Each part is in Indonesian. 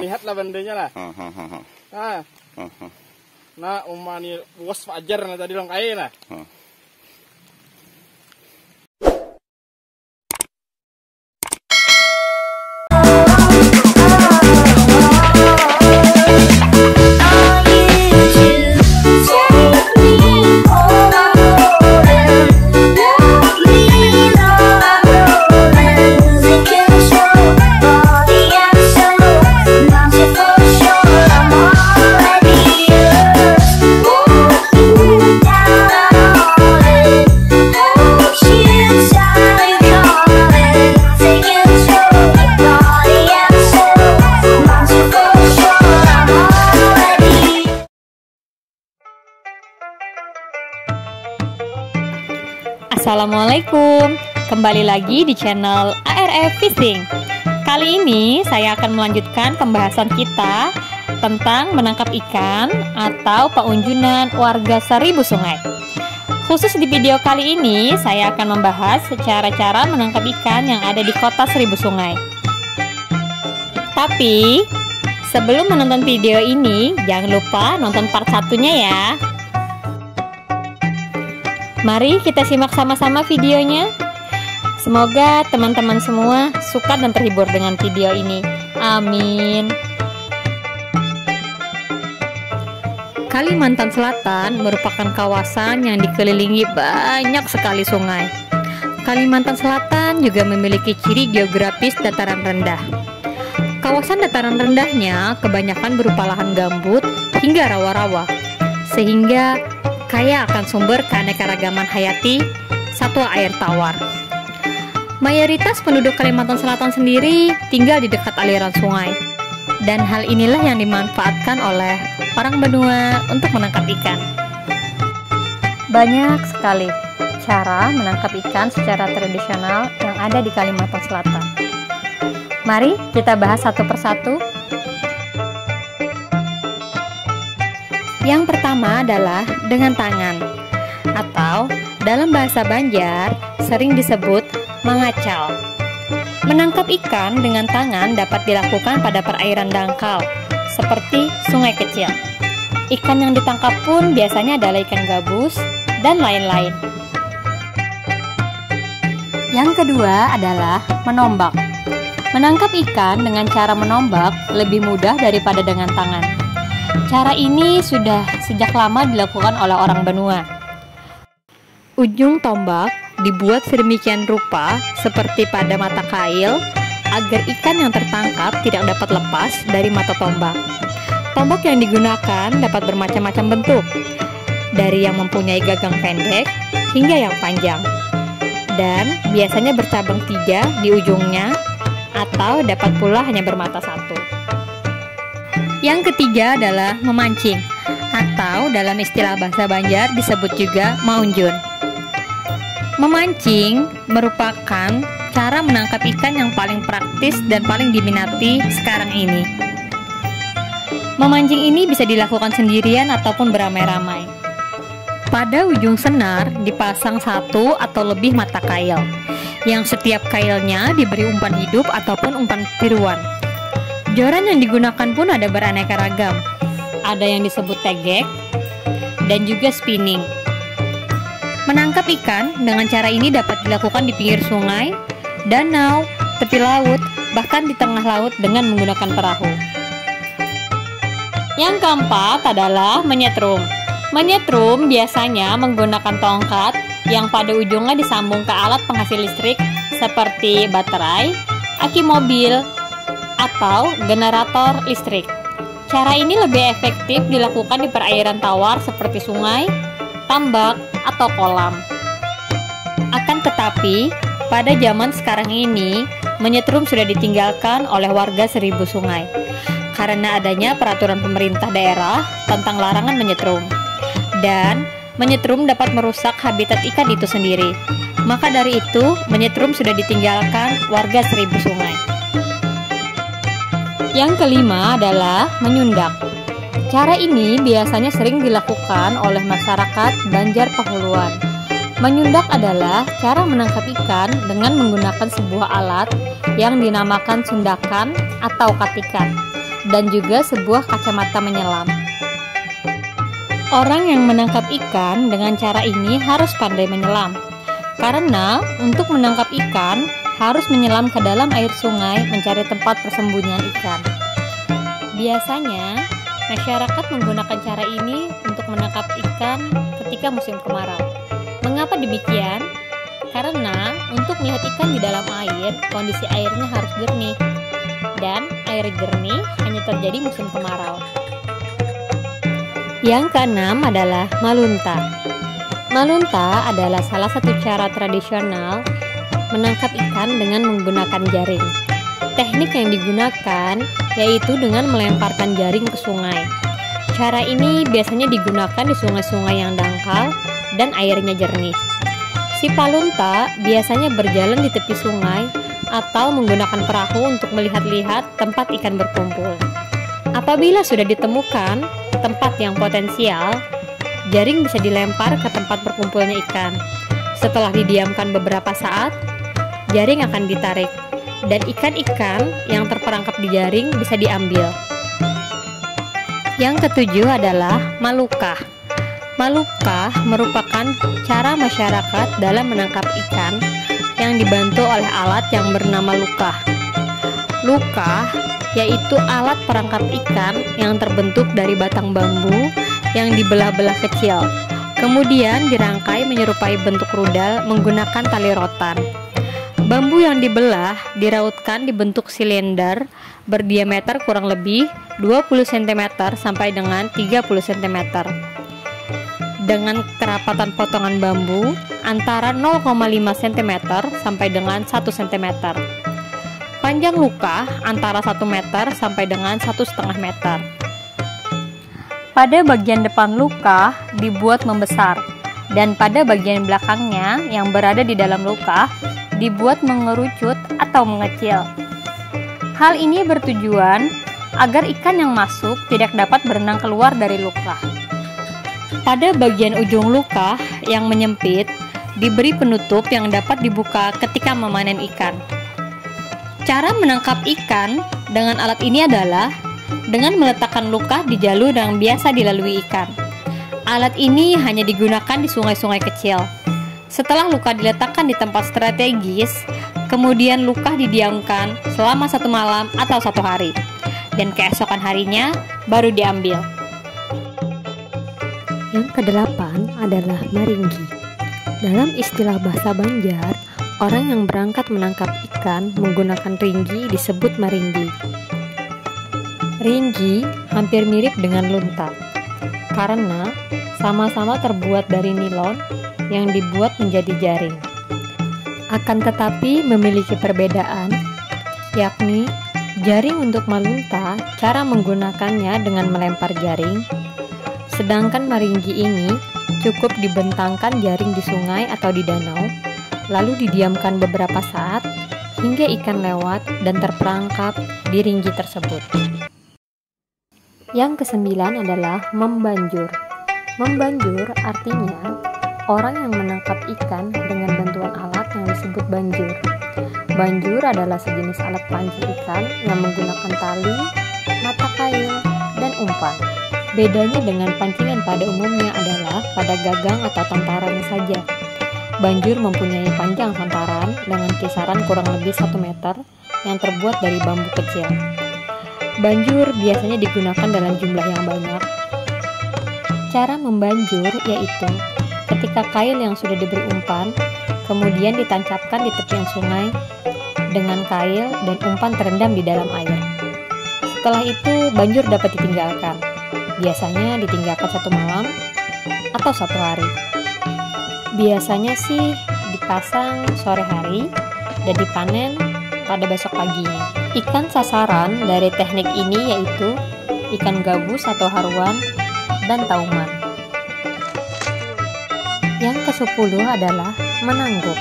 Lihatlah bandenya lah. Nah, umani was fajar na tadi lang kain lah. Assalamualaikum, kembali lagi di channel ARF Fishing. Kali ini saya akan melanjutkan pembahasan kita tentang menangkap ikan atau peunjunan warga Seribu Sungai. Khusus di video kali ini saya akan membahas cara-cara menangkap ikan yang ada di kota Seribu Sungai. Tapi sebelum menonton video ini, jangan lupa nonton part satunya ya. Mari kita simak sama-sama videonya. Semoga teman-teman semua suka dan terhibur dengan video ini. Amin. Kalimantan Selatan merupakan kawasan yang dikelilingi banyak sekali sungai. Kalimantan Selatan juga memiliki ciri geografis dataran rendah. Kawasan dataran rendahnya kebanyakan berupa lahan gambut hingga rawa-rawa, sehingga kaya akan sumber keanekaragaman hayati satwa air tawar. Mayoritas penduduk Kalimantan Selatan sendiri tinggal di dekat aliran sungai, dan hal inilah yang dimanfaatkan oleh orang benua untuk menangkap ikan. Banyak sekali cara menangkap ikan secara tradisional yang ada di Kalimantan Selatan. Mari kita bahas satu persatu. Yang pertama adalah dengan tangan, atau dalam bahasa Banjar sering disebut mangacal. Menangkap ikan dengan tangan dapat dilakukan pada perairan dangkal, seperti sungai kecil. Ikan yang ditangkap pun biasanya adalah ikan gabus dan lain-lain. Yang kedua adalah menombak. Menangkap ikan dengan cara menombak lebih mudah daripada dengan tangan. Cara ini sudah sejak lama dilakukan oleh orang benua. Ujung tombak dibuat sedemikian rupa seperti pada mata kail agar ikan yang tertangkap tidak dapat lepas dari mata tombak. Tombak yang digunakan dapat bermacam-macam bentuk, dari yang mempunyai gagang pendek hingga yang panjang, dan biasanya bercabang 3 di ujungnya, atau dapat pula hanya bermata 1. Yang ketiga adalah memancing, atau dalam istilah bahasa Banjar disebut juga maunjun. Memancing merupakan cara menangkap ikan yang paling praktis dan paling diminati sekarang ini. Memancing ini bisa dilakukan sendirian ataupun beramai-ramai. Pada ujung senar dipasang 1 atau lebih mata kail, yang setiap kailnya diberi umpan hidup ataupun umpan tiruan. Joran yang digunakan pun ada beraneka ragam. Ada yang disebut tegek dan juga spinning. Menangkap ikan dengan cara ini dapat dilakukan di pinggir sungai, danau, tepi laut, bahkan di tengah laut dengan menggunakan perahu. Yang keempat adalah menyetrum. Menyetrum biasanya menggunakan tongkat yang pada ujungnya disambung ke alat penghasil listrik seperti baterai, aki mobil, atau generator listrik. Cara ini lebih efektif dilakukan di perairan tawar seperti sungai, tambak, atau kolam. Akan tetapi, pada zaman sekarang ini, menyetrum sudah ditinggalkan oleh warga Seribu Sungai karena adanya peraturan pemerintah daerah tentang larangan menyetrum. Dan menyetrum dapat merusak habitat ikan itu sendiri. Maka dari itu, menyetrum sudah ditinggalkan warga Seribu Sungai. Yang kelima adalah menyundak. Cara ini biasanya sering dilakukan oleh masyarakat Banjar Pahuluan. Menyundak adalah cara menangkap ikan dengan menggunakan sebuah alat yang dinamakan sundakan atau katikan, dan juga sebuah kacamata menyelam. Orang yang menangkap ikan dengan cara ini harus pandai menyelam, karena untuk menangkap ikan harus menyelam ke dalam air sungai mencari tempat persembunyian ikan. Biasanya, masyarakat menggunakan cara ini untuk menangkap ikan ketika musim kemarau. Mengapa demikian? Karena untuk melihat ikan di dalam air, kondisi airnya harus jernih, dan air jernih hanya terjadi musim kemarau. Yang keenam adalah malunta. Malunta adalah salah satu cara tradisional menangkap ikan dengan menggunakan jaring. Teknik yang digunakan yaitu dengan melemparkan jaring ke sungai. Cara ini biasanya digunakan di sungai-sungai yang dangkal dan airnya jernih. Si palunta biasanya berjalan di tepi sungai atau menggunakan perahu untuk melihat-lihat tempat ikan berkumpul. Apabila sudah ditemukan tempat yang potensial, jaring bisa dilempar ke tempat berkumpulnya ikan. Setelah didiamkan beberapa saat, jaring akan ditarik, dan ikan-ikan yang terperangkap di jaring bisa diambil. Yang ketujuh adalah malukah. Malukah merupakan cara masyarakat dalam menangkap ikan yang dibantu oleh alat yang bernama lukah. Lukah yaitu alat perangkap ikan yang terbentuk dari batang bambu yang dibelah-belah kecil, kemudian dirangkai menyerupai bentuk rudal menggunakan tali rotan. Bambu yang dibelah dirautkan di bentuk silinder berdiameter kurang lebih 20 cm sampai dengan 30 cm. Dengan kerapatan potongan bambu antara 0,5 cm sampai dengan 1 cm. Panjang lukah antara 1 meter sampai dengan 1,5 meter. Pada bagian depan lukah dibuat membesar, dan pada bagian belakangnya yang berada di dalam lukah dibuat mengerucut atau mengecil. Hal ini bertujuan agar ikan yang masuk tidak dapat berenang keluar dari lukah. Pada bagian ujung lukah yang menyempit diberi penutup yang dapat dibuka ketika memanen ikan. Cara menangkap ikan dengan alat ini adalah dengan meletakkan lukah di jalur yang biasa dilalui ikan. Alat ini hanya digunakan di sungai-sungai kecil. Setelah lukah diletakkan di tempat strategis, kemudian lukah didiamkan selama 1 malam atau 1 hari, dan keesokan harinya baru diambil. Yang kedelapan adalah maringgi. Dalam istilah bahasa Banjar, orang yang berangkat menangkap ikan menggunakan ringgi disebut maringgi. Ringgi hampir mirip dengan lunta, karena sama-sama terbuat dari nilon yang dibuat menjadi jaring. Akan tetapi memiliki perbedaan, yakni jaring untuk malunta cara menggunakannya dengan melempar jaring, sedangkan maringgi ini cukup dibentangkan jaring di sungai atau di danau, lalu didiamkan beberapa saat hingga ikan lewat dan terperangkap di ringgi tersebut. Yang kesembilan adalah membanjur. Membanjur artinya orang yang menangkap ikan dengan bantuan alat yang disebut banjur. Banjur adalah sejenis alat pancing ikan yang menggunakan tali, mata kail, dan umpan. Bedanya dengan pancingan pada umumnya adalah pada gagang atau santaran saja. Banjur mempunyai panjang santaran dengan kisaran kurang lebih 1 meter yang terbuat dari bambu kecil. Banjur biasanya digunakan dalam jumlah yang banyak. Cara membanjur yaitu ketika kail yang sudah diberi umpan kemudian ditancapkan di tepian sungai dengan kail dan umpan terendam di dalam air. Setelah itu banjur dapat ditinggalkan. Biasanya ditinggalkan 1 malam atau 1 hari. Biasanya sih dipasang sore hari dan dipanen pada besok paginya. Ikan sasaran dari teknik ini yaitu ikan gabus atau haruan dan tauman. Yang ke-10 adalah menangguk.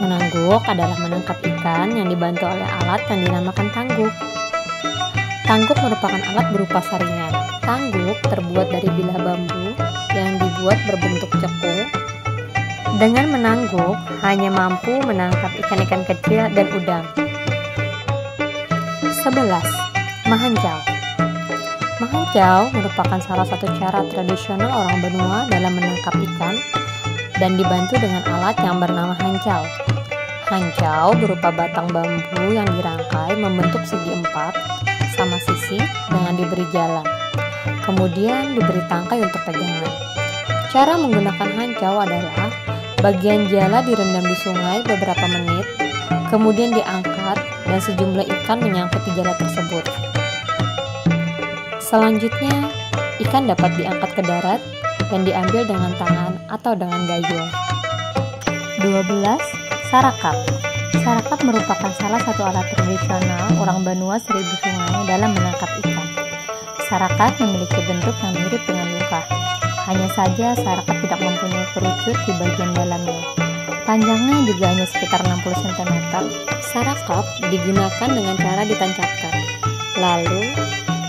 Menangguk adalah menangkap ikan yang dibantu oleh alat yang dinamakan tangguk. Tangguk merupakan alat berupa saringan. Tangguk terbuat dari bilah bambu yang dibuat berbentuk cekung Dengan menangguk, hanya mampu menangkap ikan-ikan kecil dan udang. 11. Mahancau. Mahancau merupakan salah satu cara tradisional orang benua dalam menangkap ikan dan dibantu dengan alat yang bernama hancau. Hancau berupa batang bambu yang dirangkai membentuk segi empat sama sisi dengan diberi jala. Kemudian diberi tangkai untuk pegangan. Cara menggunakan hancau adalah bagian jala direndam di sungai beberapa menit, kemudian diangkat dan sejumlah ikan menyangkut di jala tersebut. Selanjutnya, ikan dapat diangkat ke darat dan diambil dengan tangan atau dengan gayung. 12. Sarakap. Sarakap merupakan salah satu alat tradisional orang Banua Seribu Sungai dalam menangkap ikan. Sarakap memiliki bentuk yang mirip dengan luka. Hanya saja sarakap tidak mempunyai kerucut di bagian dalamnya. Panjangnya juga hanya sekitar 60 cm. Sarakap digunakan dengan cara ditancapkan. Lalu,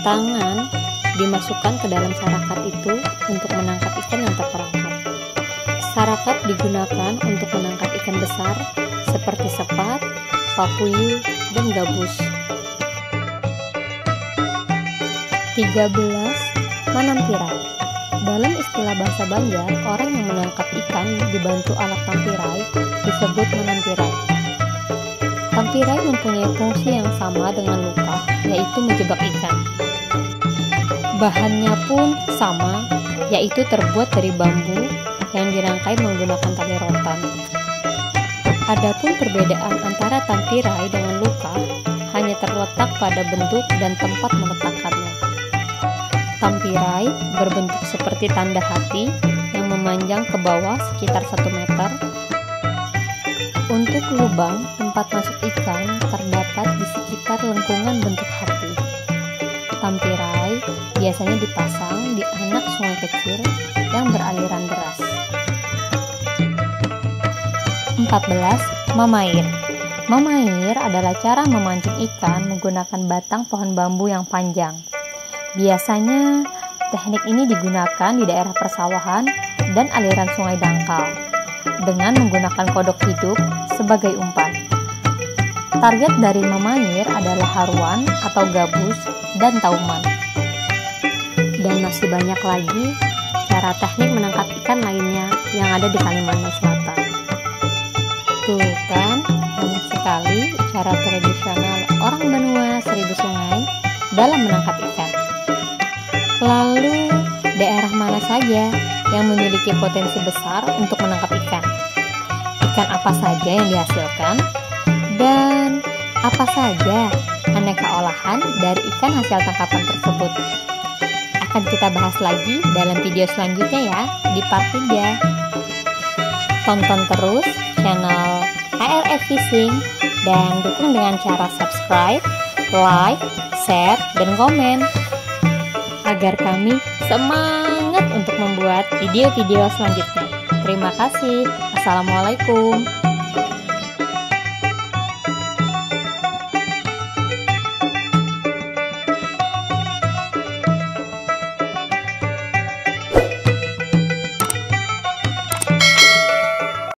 tangan dimasukkan ke dalam sarakap itu untuk menangkap ikan yang terperangkap. Sarakap digunakan untuk menangkap ikan besar seperti sepat, papuyu, dan gabus. 13. Menampirai. Dalam istilah bahasa Banjar, orang yang menangkap ikan dibantu alat tampirai disebut menampirai. Tampirai mempunyai fungsi yang sama dengan luka, yaitu menjebak ikan. Bahannya pun sama, yaitu terbuat dari bambu yang dirangkai menggunakan tali rotan. Adapun perbedaan antara tampirai dengan luka hanya terletak pada bentuk dan tempat meletakkannya. Tampirai berbentuk seperti tanda hati yang memanjang ke bawah sekitar 1 meter. Untuk lubang tempat masuk ikan terdapat di sekitar lengkungan bentuk hati. Tampirai biasanya dipasang di anak sungai kecil yang beraliran deras. 14. Mamair. Mamair adalah cara memancing ikan menggunakan batang pohon bambu yang panjang. Biasanya teknik ini digunakan di daerah persawahan dan aliran sungai dangkal dengan menggunakan kodok hidup sebagai umpan. Target dari memair adalah haruan atau gabus dan tauman. Dan masih banyak lagi cara teknik menangkap ikan lainnya yang ada di Kalimantan Selatan. Tuh kan, banyak sekali cara tradisional orang Banua Seribu Sungai dalam menangkap ikan. Lalu, daerah mana saja yang memiliki potensi besar untuk menangkap ikan? Ikan apa saja yang dihasilkan? Dan apa saja aneka olahan dari ikan hasil tangkapan tersebut? Akan kita bahas lagi dalam video selanjutnya ya, di part 3. Tonton terus channel ARF Fishing dan dukung dengan cara subscribe, like, share, dan komen agar kami semangat untuk membuat video-video selanjutnya. Terima kasih. Assalamualaikum.